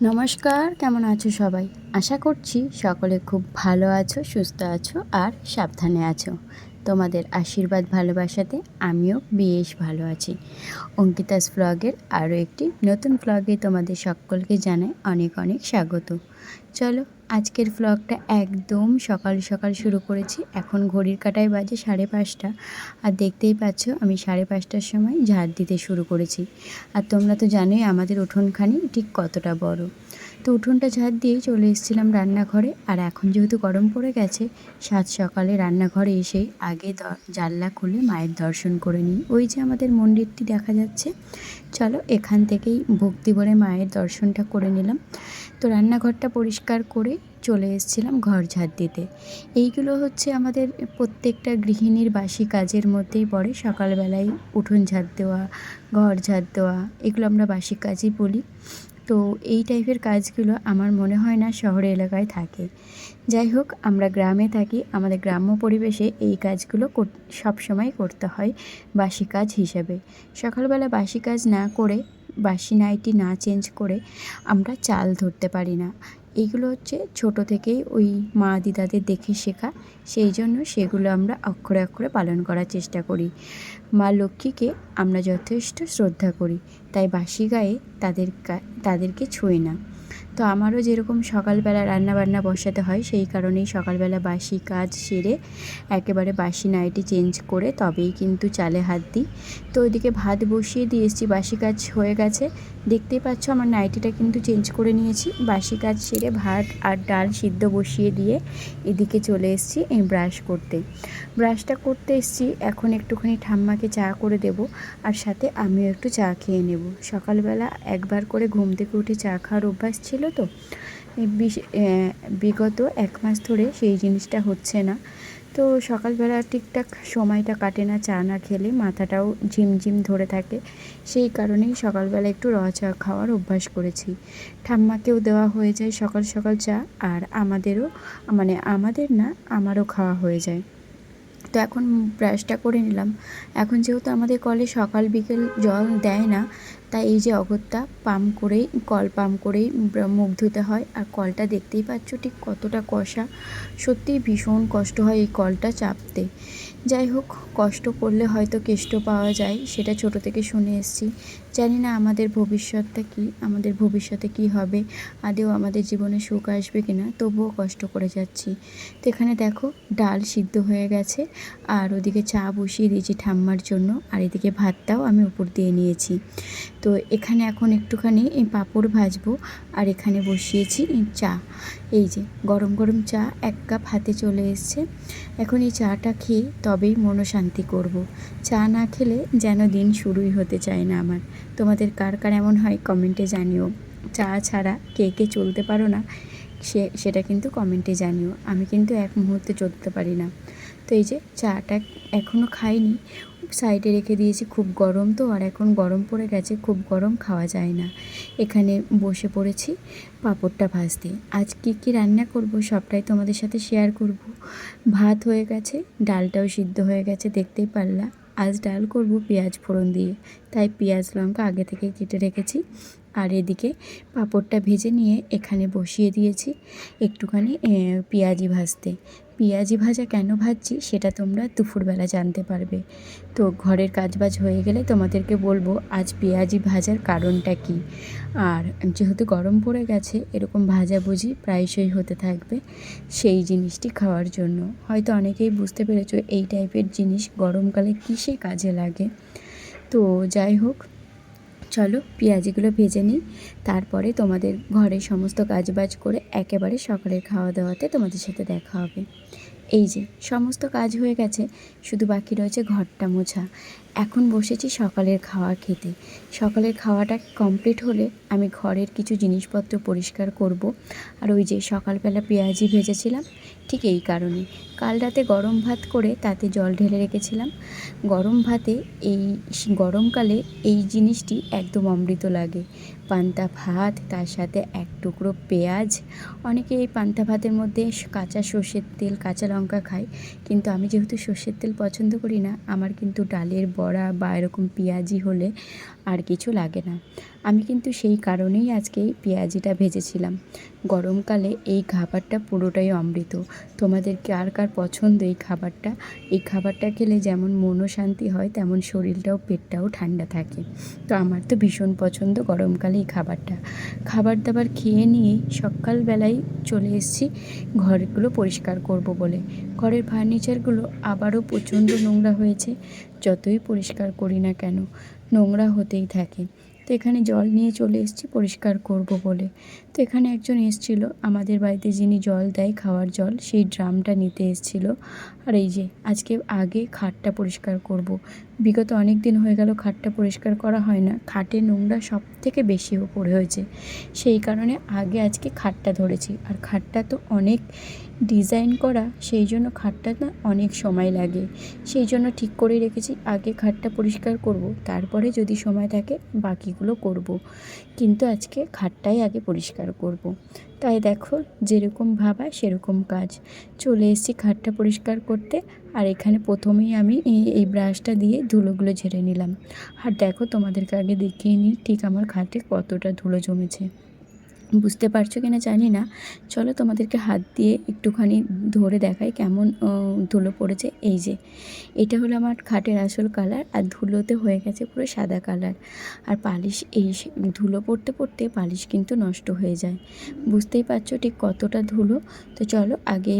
নমস্কার, কেমন আছো সবাই? আশা করছি সকলে খুব ভালো আছো, সুস্থ আছো আর সাবধানে আছো। তোমাদের আশীর্বাদ ভালোবাসাতে আমিও বেশ ভালো আছি। অঙ্কিতাস ভ্লগের আরও একটি নতুন ভ্লগে তোমাদের সকলকে জানাই অনেক অনেক স্বাগত। চলো, আজকের ভ্লগটা একদম সকাল সকাল শুরু করেছি। এখন ঘড়ির কাঁটায় বাজে 5:30, আর দেখতেই পাচ্ছ আমি 5:30টার সময় ঝাড় দিতে শুরু করেছি। আর তোমরা তো জানোই আমাদের উঠোনখানি ঠিক কতটা বড়। তো উঠোনটা ঝাড় দিয়েই চলে এসেছিলাম রান্নাঘরে। আর এখন যেহেতু গরম পড়ে গেছে, সাত সকালে রান্নাঘরে এসেই আগে জানলা খুলে মায়ের দর্শন করে নিই। ওই যে আমাদের মন্দিরটি দেখা যাচ্ছে, চলো এখান থেকেই ভক্তি ভরে মায়ের দর্শনটা করে নিলাম। তো রান্নাঘরটা পরিষ্কার করে চলে এসেছিলাম ঘর ঝাড় দিতে। এইগুলো হচ্ছে আমাদের প্রত্যেকটা গৃহিণীর বাসি কাজের মধ্যেই পড়ে। সকালবেলায় উঠোন ঝাড় দেওয়া, ঘর ঝাড় দেওয়া, এগুলো আমরা বাসি কাজই বলি। তো এই টাইপের কাজগুলো আমার মনে হয় না শহরে এলাকায় থাকে। যাই হোক, আমরা গ্রামে থাকি, আমাদের গ্রাম্য পরিবেশে এই কাজগুলো সবসময় করতে হয় বাসি কাজ হিসেবে। সকালবেলা বাসি কাজ না করে, বাসি নাইটি না চেঞ্জ করে আমরা চাল ধরতে পারি না। এইগুলো হচ্ছে ছোটো থেকেই ওই মা দিদাদের দেখে শেখা, সেই জন্য সেগুলো আমরা অক্ষরে অক্ষরে পালন করার চেষ্টা করি। মা লক্ষ্মীকে আমরা যথেষ্ট শ্রদ্ধা করি, তাই বাসি গায়ে তাদেরকে ছুঁই না। তো আমারও যেরকম সকালবেলা রান্নাবান্না বসাতে হয়, সেই কারণেই সকালবেলা বাসি কাজ সেরে একেবারে বাসি নাইটি চেঞ্জ করে তবেই কিন্তু চালে হাত দিই। তো ওইদিকে ভাত বসিয়ে দিয়ে এসেছি, বাসি কাজ হয়ে গেছে। দেখতেই পাচ্ছ আমার নাইটিটা কিন্তু চেঞ্জ করে নিয়েছি। বাসি কাজ সেরে ভাত আর ডাল সিদ্ধ বসিয়ে দিয়ে এদিকে চলে এসেছি এই ব্রাশটা করতে এসেছি। এখন একটুখানি ঠাম্মাকে চা করে দেব, আর সাথে আমিও একটু চা খেয়ে নেব। সকালবেলা একবার করে ঘুম থেকে উঠে চা খাওয়ার অভ্যাস ছিল, তো বিগত 1 মাস ধরে সেই জিনিসটা হচ্ছে না। তো সকালবেলা ঠিকঠাক সময়টা কাটে না চা না খেলে, মাথাটাও ঝিমঝিম ধরে থাকে। সেই কারণেই সকালবেলা একটু চা খাওয়ার অভ্যাস করেছি। ঠাম্মাকেও দেওয়া হয়ে যায় সকাল সকাল চা, আর আমারও খাওয়া হয়ে যায়। তো এখন ব্রাশটা করে নিলাম। এখন যেহেতু আমাদের কলে সকাল বিকেল জল দেয় না, তাই এই যে অগত্যা কল পাম্প করেই মুখ ধুতে হয়। আর কলটা দেখতেই পাচ্ছ ঠিক কতটা কষা, সত্যিই ভীষণ কষ্ট হয় এই কলটা চাপতে। যাই হোক, কষ্ট করলে হয়তো কেষ্ট পাওয়া যায়, সেটা ছোটো থেকে শুনে এসেছি। জানি না আমাদের ভবিষ্যতে কী হবে, আদেও আমাদের জীবনে সুখ আসবে কিনা, তবুও কষ্ট করে যাচ্ছি। তো এখানে দেখো ডাল সিদ্ধ হয়ে গেছে, আর ওদিকে চা বসিয়ে দিয়েছি ঠাম্মার জন্য, আর এদিকে ভাতটাও আমি উপর দিয়ে নিয়েছি। তো এখানে এখন একটুখানি পাঁপড় ভাজবো, আর এখানে বসিয়েছি চা। এই যে গরম গরম চা 1 কাপ হাতে চলে এসছে। এখন এই চাটা খেয়ে তবেই মনশান্তি করব। চা না খেলে যেন দিন শুরুই হতে চায় না আমার। তোমাদের কার কার এমন হয় কমেন্টে জানিও। চা ছাড়া কে কে চলতে পারো না, সেটা কিন্তু কমেন্টে জানিও। আমি কিন্তু এক মুহূর্তে চলতে পারি না। তো এই যে চাটা এখনও খাইনি, সাইডে রেখে দিয়েছি। খুব গরম তো, আর এখন গরম পড়ে গেছে, খুব গরম খাওয়া যায় না। এখানে বসে পড়েছি পাঁপড়টা ভাজতে। আজ কী রান্না করব সবটাই তোমাদের সাথে শেয়ার করব। ভাত হয়ে গেছে, ডালটাও সিদ্ধ হয়ে গেছে, দেখতেই পারলা। আজ ডাল করব পেঁয়াজ ফোড়ন দিয়ে, তাই পেঁয়াজ লঙ্কা আগে থেকে কেটে রেখেছি। আর এদিকে পাঁপড়টা ভেজে নিয়ে এখানে বসিয়ে দিয়েছি একটুখানি পেঁয়াজি ভাজা কেন ভাজছি সেটা তোমরা দুপুরবেলা জানতে পারবে। তো ঘরের কাজবাজ হয়ে গেলে তোমাদেরকে বলবো আজ পেঁয়াজি ভাজার কারণটা কী। আর যেহেতু গরম পড়ে গেছে, এরকম ভাজাভুজি প্রায়শই হতে থাকবে সেই জিনিসটি খাওয়ার জন্য। হয়তো অনেকেই বুঝতে পেরেছো এই টাইপের জিনিস গরমকালে কিসে কাজে লাগে। তো যাই হোক, চলো পেঁয়াজিগুলো ভেজে নিই, তারপরে তোমাদের ঘরের সমস্ত কাজবাজ করে একেবারে সকালের খাওয়া দাওয়াতে তোমাদের সাথে দেখা হবে। এই যে সমস্ত কাজ হয়ে গেছে, শুধু বাকি রয়েছে ঘরটা মোছা। এখন বসেছি সকালের খাওয়া খেতে। সকালের খাওয়াটা কমপ্লিট হলে আমি ঘরের কিছু জিনিসপত্র পরিষ্কার করব। আর ওই যে সকালবেলা পেঁয়াজি ভেজেছিলাম ঠিক এই কারণে। কাল রাতে গরম ভাত করে তাতে জল ঢেলে রেখেছিলাম। গরম ভাতে এই গরমকালে এই জিনিসটি একদম অমৃত লাগে। পান্তা ভাত, তার সাথে 1 টুকরো পেঁয়াজ। অনেকে এই পান্তা ভাতের মধ্যে কাঁচা সর্ষের তেল, কাঁচা লঙ্কা খায়, কিন্তু আমি যেহেতু সর্ষের তেল পছন্দ করি না, আমার কিন্তু ডালের বড়া বা এরকম পেঁয়াজি হলে আর কিছু লাগে না। আমি কিন্তু সেই কারণেই আজকে এই পেঁয়াজিটা ভেজেছিলাম। গরমকালে এই খাবারটা পুরোটাই অমৃত। তোমাদের কার কার পছন্দ এই খাবারটা? এই খাবারটা খেলে যেমন মনও শান্তি হয়, তেমন শরীরটাও পেটটাও ঠান্ডা থাকে। তো আমার তো ভীষণ পছন্দ গরমকালে এই খাবারটা। খাবার দাবার খেয়ে নিয়ে সকালবেলায় চলে এসেছি ঘরগুলো পরিষ্কার করব বলে। ঘরের ফার্নিচারগুলো আবারও প্রচণ্ড নোংরা হয়েছে। যতই পরিষ্কার করি না কেন নোংরা হতেই থাকে। তো এখানে জল নিয়ে চলে এসেছি পরিষ্কার করব বলে। তো এখানে একজন এসেছিল আমাদের বাড়িতে, যিনি জল দেয় খাওয়ার জল, সেই ড্রামটা নিতে এসেছিল। আর এই যে আজকে আগে খাটটা পরিষ্কার করব। বিগত অনেক দিন হয়ে গেল খাটটা পরিষ্কার করা হয় না। খাটে নোংরা সব থেকে বেশি পড়ে হয়েছে, সেই কারণে আগে আজকে খাটটা ধরেছি। আর খাটটা তো অনেক ডিজাইন করা, সেই জন্য খাটটা না অনেক সময় লাগে। সেই জন্য ঠিক করে রেখেছি আগে খাটটা পরিষ্কার করব, তারপরে যদি সময় থাকে বাকিগুলো করব। কিন্তু আজকে খাটটাই আগে পরিষ্কার করব। তাই দেখো যেরকম ভাবা সেরকম কাজ। চলে এসেছি খাটটা পরিষ্কার করতে। আর এখানে প্রথমেই আমি এই ব্রাশটা দিয়ে ধুলোগুলো ঝেড়ে নিলাম। আর দেখো তোমাদেরকে আগে দেখিয়ে নিই ঠিক আমার খাটে কতটা ধুলো জমেছে। বুঝতে পারছো কিনা জানি না, চলো তোমাদেরকে হাত দিয়ে একটুখানি ধরে দেখাই কেমন ধুলো পড়েছে। এই যে এটা হলো আমার খাটের আসল কালার, আর ধুলোতে হয়ে গেছে পুরো সাদা কালার। আর পালিশ এই ধুলো পড়তে পড়তে পালিশ কিন্তু নষ্ট হয়ে যায়। বুঝতেই পারছো ঠিক কতটা ধুলো। তো চলো আগে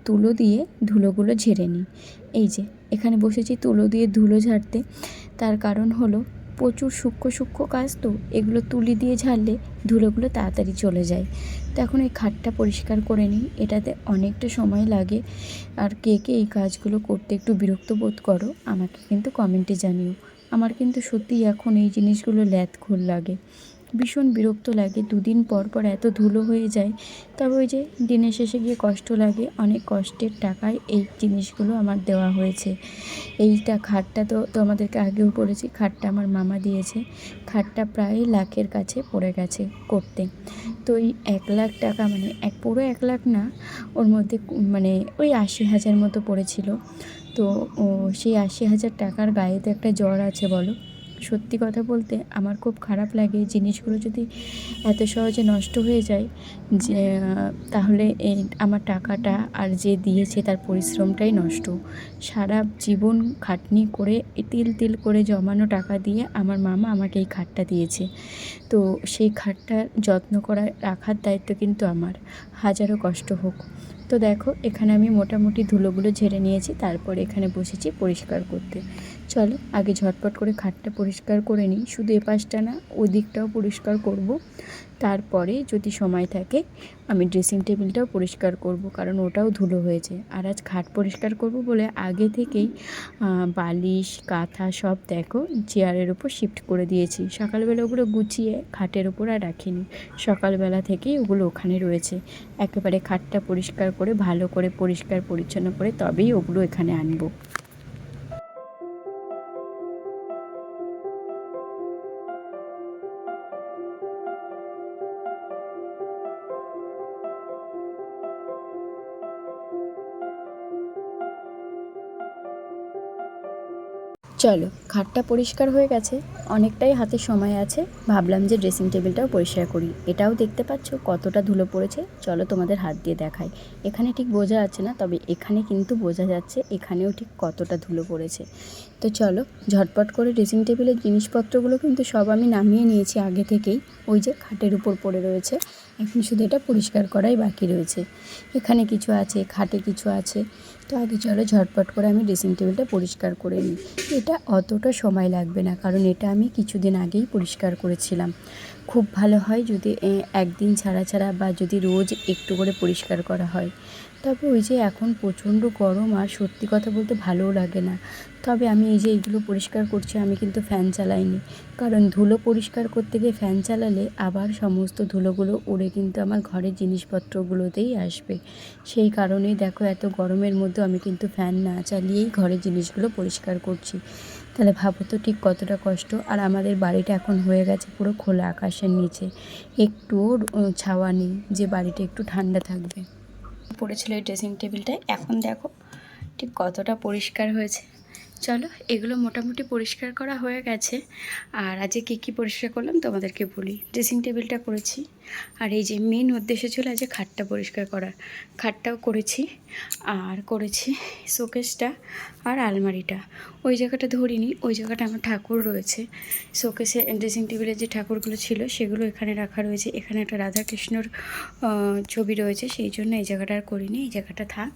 তুলো দিয়ে ধুলোগুলো ঝেড়ে নিই। এই যে এখানে বসেছি তুলো দিয়ে ধুলো ঝাড়তে। তার কারণ হলো প্রচুর সূক্ষ্ম সূক্ষ্ম কাজ, তো এগুলো তুলি দিয়ে ঝাড়লে ধুলোগুলো তাড়াতাড়ি চলে যায়। তো এখন এই খাটটা পরিষ্কার করে নিই, এটাতে অনেকটা সময় লাগে। আর কে কে এই কাজগুলো করতে একটু বিরক্ত বোধ করো আমাকে কিন্তু কমেন্টে জানিও। আমার কিন্তু সত্যিই এখন এই জিনিসগুলো ল্যাদঘোল লাগে, ভীষণ বিরক্ত লাগে। দুদিন পর পর এত ধুলো হয়ে যায়। তবে ওই যে দিনের শেষে গিয়ে কষ্ট লাগে, অনেক কষ্টের টাকায় এই জিনিসগুলো আমার দেওয়া হয়েছে। এইটা খাটটা তো তোমাদেরকে আগেও বলেছি, খাটটা আমার মামা দিয়েছে। খাটটা প্রায় লাখের কাছে পড়ে গেছে করতে। তো এই 1,00,000 টাকা, মানে পুরো 1,00,000 না, ওর মধ্যে মানে ওই 80,000 মতো পড়েছিল। তো সেই 80,000 টাকার গায়ে তো একটা জ্বর আছে বলো। সত্যি কথা বলতে আমার খুব খারাপ লাগে জিনিসগুলো যদি এত সহজে নষ্ট হয়ে যায়, যে তাহলে এই আমার টাকাটা আর যে দিয়েছে তার পরিশ্রমটাই নষ্ট। সারা জীবন খাটনি করে তিল তিল করে জমানো টাকা দিয়ে আমার মামা আমাকে এই খাটটা দিয়েছে। তো সেই খাটটার যত্ন করা রাখার দায়িত্ব কিন্তু আমার, হাজারো কষ্ট হোক। তো দেখো এখানে আমি মোটামুটি ধুলোগুলো ঝেড়ে নিয়েছি, তারপর এখানে বসেছি পরিষ্কার করতে। চলো আগে ঝটপট করে খাটটা পরিষ্কার করে নিই, শুধু এপাশটা না ওই দিকটাও পরিষ্কার করব। তারপরে যদি সময় থাকে আমি ড্রেসিং টেবিলটাও পরিষ্কার করব, কারণ ওটাও ধুলো হয়েছে। আর আজ খাট পরিষ্কার করব বলে আগে থেকেই বালিশ কাঁথা সব দেখো চেয়ারের ওপর শিফট করে দিয়েছি। সকালবেলা ওগুলো গুছিয়ে খাটের ওপর আর রাখিনি, সকালবেলা থেকেই ওগুলো ওখানে রয়েছে। একেবারে খাটটা পরিষ্কার করে ভালো করে পরিষ্কার পরিচ্ছন্ন করে তবেই ওগুলো এখানে আনবো। চলো খাটটা পরিষ্কার হয়ে গেছে, অনেকটাই হাতে সময় আছে, ভাবলাম যে ড্রেসিং টেবিলটাও পরিষ্কার করি। এটাও দেখতে পাচ্ছ কতটা ধুলো পড়েছে, চলো তোমাদের হাত দিয়ে দেখাই। এখানে ঠিক বোঝা যাচ্ছে না, তবে এখানে কিন্তু বোঝা যাচ্ছে এখানেও ঠিক কতটা ধুলো পড়েছে। তো চলো ঝটপট করে ড্রেসিং টেবিলের জিনিসপত্রগুলো কিন্তু সব আমি নামিয়ে নিয়েছি আগে থেকেই, ওই যে খাটের উপর পড়ে রয়েছে। এখন শুধু এটা পরিষ্কার করাই বাকি রয়েছে। এখানে কিছু আছে, খাটে কিছু আছে। তো আগে চলো ঝটপট করে আমি ড্রেসিং টেবিলটা পরিষ্কার করে নিই। এটা অতটা সময় লাগবে না, কারণ এটা আমি কিছুদিন আগেই পরিষ্কার করেছিলাম। খুব ভালো হয় যদি একদিন ছাড়া ছাড়া বা যদি রোজ একটু করে পরিষ্কার করা হয়। তবে ওই যে এখন প্রচণ্ড গরম, আর সত্যি কথা বলতে ভালোও লাগে না। তবে আমি এই যে এইগুলো পরিষ্কার করছি, আমি কিন্তু ফ্যান চালাইনি, কারণ ধুলো পরিষ্কার করতে গিয়ে ফ্যান চালালে আবার সমস্ত ধুলোগুলো উড়ে কিন্তু আমার ঘরের জিনিসপত্রগুলোতেই আসবে। সেই কারণেই দেখো এত গরমের মধ্যে আমি কিন্তু ফ্যান না চালিয়েই ঘরের জিনিসগুলো পরিষ্কার করছি। তাহলে ভাবো তো ঠিক কতটা কষ্ট। আর আমাদের বাড়িটা এখন হয়ে গেছে পুরো খোলা আকাশের নিচে, একটুও ছাওয়া নেই যে বাড়িটা একটু ঠান্ডা থাকবে। পড়েছিল এই ড্রেসিং টেবিলটায়, এখন দেখো ঠিক কতটা পরিষ্কার হয়েছে। চলো, এগুলো মোটামুটি পরিষ্কার করা হয়ে গেছে। আর আজকে কী পরিষ্কার করলাম তোমাদেরকে বলি। ড্রেসিং টেবিলটা করেছি, আর এই যে মেন উদ্দেশ্য ছিল আজকে খাটটা পরিষ্কার করা, খাটটাও করেছি। আর করেছি শোকেসটা আর আলমারিটা। ওই জায়গাটা ধরিনি, ওই জায়গাটা আমার ঠাকুর রয়েছে। শোকেসে ড্রেসিং টেবিলে যে ঠাকুরগুলো ছিল সেগুলো এখানে রাখা রয়েছে। এখানে একটা রাধাকৃষ্ণর ছবি রয়েছে, সেই জন্য এই জায়গাটা আর করিনি। এই জায়গাটা থাক,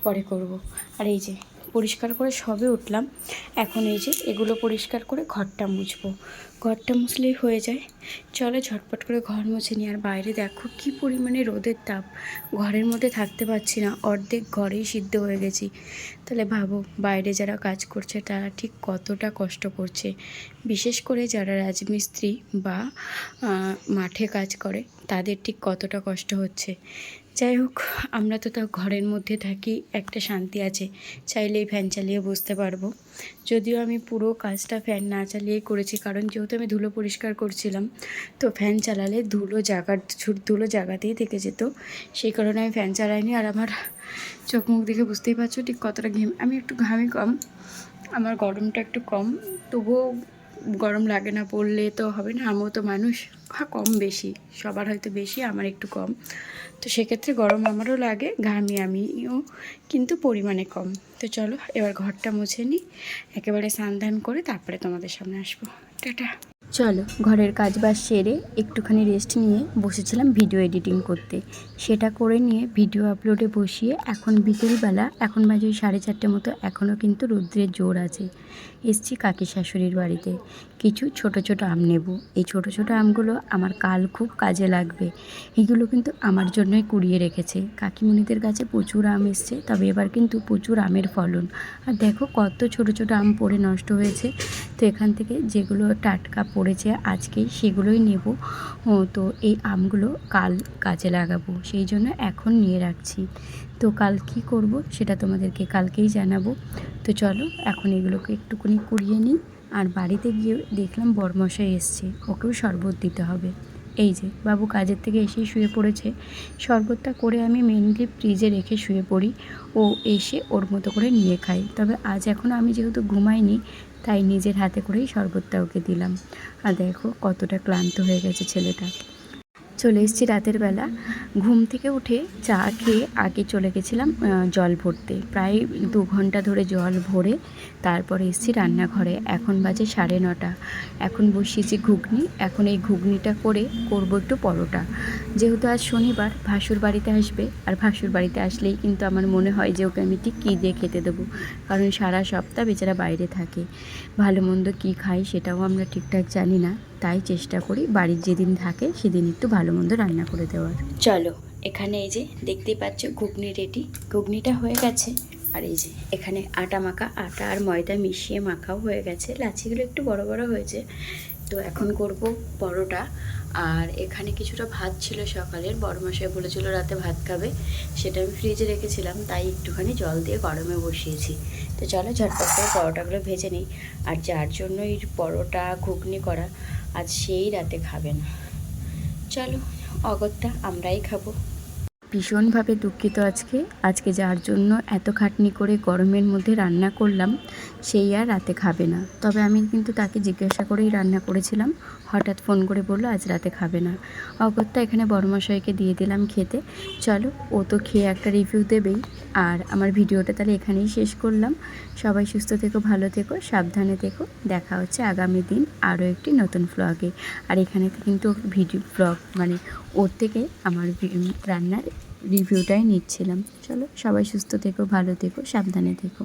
পরে করব। আর এই যে পরিষ্কার করে সবে উঠলাম। এখন এই যে এগুলো পরিষ্কার করে ঘরটা মুছবো। ঘরটা মুছলেই হয়ে যায়। চলো ঝটপট করে ঘর মুছে নিই। আর বাইরে দেখো কি পরিমাণে রোদের তাপ, ঘরের মধ্যে থাকতে পারছি না, অর্ধেক ঘরেই সিদ্ধ হয়ে গেছি। তাহলে ভাবো বাইরে যারা কাজ করছে তারা ঠিক কতটা কষ্ট করছে, বিশেষ করে যারা রাজমিস্ত্রি বা মাঠে কাজ করে তাদের ঠিক কতটা কষ্ট হচ্ছে। যাই হোক, আমরা তো তাও ঘরের মধ্যে থাকি, একটা শান্তি আছে, চাইলেই ফ্যান চালিয়ে বসতে পারবো। যদিও আমি পুরো কাজটা ফ্যান না চালিয়েই করেছি, কারণ যেহেতু আমি ধুলো পরিষ্কার করছিলাম, তো ফ্যান চালালে ধুলো জায়গাতেই থেকে যেত, সেই কারণে আমি ফ্যান চালাইনি। আর আমার চোখ মুখ দেখে বুঝতেই পারছো ঠিক কতটা আমি একটু ঘামি কম, আমার গরমটা একটু কম, তবুও গরম লাগে না, পড়লে তো হবে না, আমিও তো মানুষ। কম বেশি সবার হয়তো বেশি, আমার একটু কম, তো সেক্ষেত্রে গরম আমারও লাগে, ঘামি আমিও, কিন্তু পরিমাণে কম। তো চলো এবার ঘরটা মুছে নিই, একেবারে স্নান করে তারপরে তোমাদের সামনে আসবো। টাটা। চলো, ঘরের কাজ বাজ সেরে একটুখানি রেস্ট নিয়ে বসেছিলাম ভিডিও এডিটিং করতে। সেটা করে নিয়ে ভিডিও আপলোডে বসিয়ে এখন বিকেলবেলা, এখন বাজে 4:30 মতো, এখনও কিন্তু রৌদ্রের জোর আছে। এসছি কাকি শাশুড়ির বাড়িতে, কিছু ছোট ছোট আম নেব। এই ছোট ছোট আমগুলো আমার কাল খুব কাজে লাগবে। এগুলো কিন্তু আমার জন্যই কুড়িয়ে রেখেছে। কাকিমণিদের কাছে প্রচুর আম এসছে, তবে এবার কিন্তু প্রচুর আমের ফলন। আর দেখো কত ছোট ছোট আম পড়ে নষ্ট হয়েছে। তো এখান থেকে যেগুলো টাটকা পড়েছে আজকেই সেগুলোই নেব। তো এই আমগুলো কাল কাজে লাগাবো, সেই জন্য এখন নিয়ে রাখছি। তো কাল কি করব সেটা তোমাদেরকে কালকেই জানাবো। তো চলো এখন এগুলোকে একটুখানি কুড়িয়ে নিই। আর বাড়িতে গিয়ে দেখলাম বরমশাই এসছে, ওকেও শরবত দিতে হবে। এই যে বাবু কাজের থেকে এসেই শুয়ে পড়েছে। শরবতটা করে আমি মেনলি ফ্রিজে রেখে শুয়ে পড়ি, ও এসে ওর মতো করে নিয়ে খাই। তবে আজ এখন আমি যেহেতু ঘুমাইনি, তাই নিজের হাতে করেই শরবতটা ওকে দিলাম। আর দেখো কতটা ক্লান্ত হয়ে গেছে ছেলেটা। চলে এসেছি রাতের বেলা, ঘুম থেকে উঠে চা খেয়ে আগে চলে গেছিলাম জল ভরতে। প্রায় 2 ঘন্টা ধরে জল ভরে তারপরে এসেছি রান্নাঘরে। এখন বাজে 9:30। এখন বসিয়েছি ঘুগনি। এখন এই ঘুগনিটা করে করব একটু পরোটা। যেহেতু আজ শনিবার, ভাসুর বাড়িতে আসবে, আর ভাসুর বাড়িতে আসলেই কিন্তু আমার মনে হয় যে ওকে আমি ঠিক কী দিয়ে খেতে দেবো, কারণ সারা সপ্তাহ বেচারা বাইরে থাকে, ভালো মন্দ কী খাই সেটাও আমরা ঠিকঠাক জানি না। তাই চেষ্টা করি বাড়ির যেদিন থাকে সেদিন একটু ভালো মন্দ রান্না করে দেওয়ার। চলো, এখানে এই যে দেখতেই পাচ্ছ ঘুগনি রেডি, ঘুগনিটা হয়ে গেছে। আর এই যে এখানে আটা মাখা, আটা আর ময়দা মিশিয়ে মাখাও হয়ে গেছে। লাচিগুলো একটু বড় বড় হয়েছে। তো এখন করব পরোটা। আর এখানে কিছুটা ভাত ছিল সকালের, বড়মশাই বলেছিল রাতে ভাত খাবে, সেটা আমি ফ্রিজে রেখেছিলাম, তাই একটুখানি জল দিয়ে গরমে বসিয়েছি। তো চলো ঝটপট করে পরোটাগুলো ভেজে নিই। আর যার জন্য এই পরোটা ঘুগনি করা, আজ সেই রাতে খাবে না। চলো, অগত্যা আমরাই খাবো। ভীষণভাবে দুঃখিত আজকে যার জন্য এত খাটনি করে গরমের মধ্যে রান্না করলাম, সেই আর রাতে খাবে না। তবে আমি কিন্তু তাকে জিজ্ঞাসা করেই রান্না করেছিলাম, হঠাৎ ফোন করে বললো আজ রাতে খাবে না। অগত্যা এখানে বড়মশাইকে দিয়ে দিলাম খেতে। চলো, ও তো খেয়ে একটা রিভিউ দেবেই। আর আমার ভিডিওটা তাহলে এখানেই শেষ করলাম। সবাই সুস্থ থেকো, ভালো থেকো, সাবধানে থেকো। দেখা হচ্ছে আগামী দিন আরও একটি নতুন ভ্লগে। আর এখানে কিন্তু ভিডিও ভ্লগ মানে ওর থেকে আমার রান্নার রিভিউটাই নিচ্ছিলাম। চলো, সবাই সুস্থ থেকো, ভালো থেকো, সাবধানে থেকো।